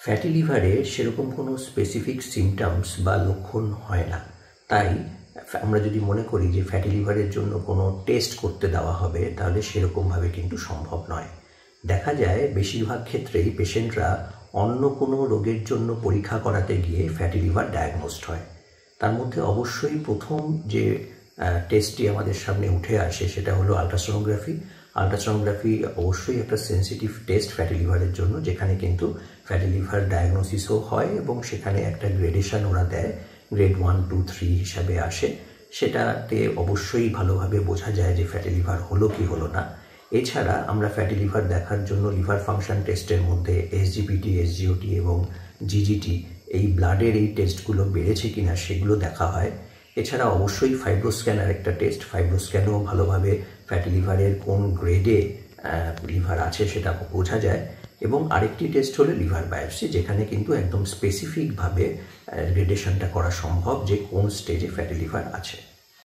Fatty লিভারে সেরকম কোনো স্পেসিফিক সিমটমস বা লক্ষণ হয় না। তাই আমরা যদি মনে করি যে ফ্যাটি লিভারের জন্য কোনো টেস্ট করতে দেওয়া হবে, তাহলে সেরকমভাবে কিন্তু সম্ভব নয়। দেখা যায় বেশিরভাগ ক্ষেত্রেই পেশেন্টরা অন্য কোনো রোগের জন্য পরীক্ষা করাতে গিয়ে ফ্যাটি লিভার ডায়াগনোজড হয়। তার মধ্যে অবশ্যই প্রথম যে টেস্টটি আমাদের সামনে উঠে আসে সেটা হলো আলট্রাসোনোগ্রাফি। আলট্রাসোনোগ্রাফি অবশ্যই একটা সেন্সিটিভ টেস্ট ফ্যাটি লিভারের জন্য, যেখানে কিন্তু ফ্যাটি লিভার ডায়াগনোসিসও হয় এবং সেখানে একটা গ্রেডেশন ওরা দেয়, গ্রেড 1, 2, 3 হিসাবে আসে। সেটাতে অবশ্যই ভালোভাবে বোঝা যায় যে ফ্যাটি লিভার হলো কি হলো না। এছাড়া আমরা ফ্যাটি লিভার দেখার জন্য লিভার ফাংশন টেস্টের মধ্যে এসজিপিটি, এসজিওটি এবং জিজিটি, এই ব্লাডের এই টেস্টগুলো বেড়েছে কিনা সেগুলো দেখা হয়। এছাড়া অবশ্যই ফাইব্রোস্ক্যান একটা টেস্ট, ফাইব্রোস্ক্যানও ভালোভাবে ফ্যাটি লিভারের কোন গ্রেডে লিভার আছে সেটা বোঝা যায়। এবং আরেকটি টেস্ট হলো লিভার বায়োপসি, যেখানে কিন্তু একদম স্পেসিফিকভাবে গ্রেডেশনটা করা সম্ভব যে কোন স্টেজে ফ্যাটি লিভার আছে।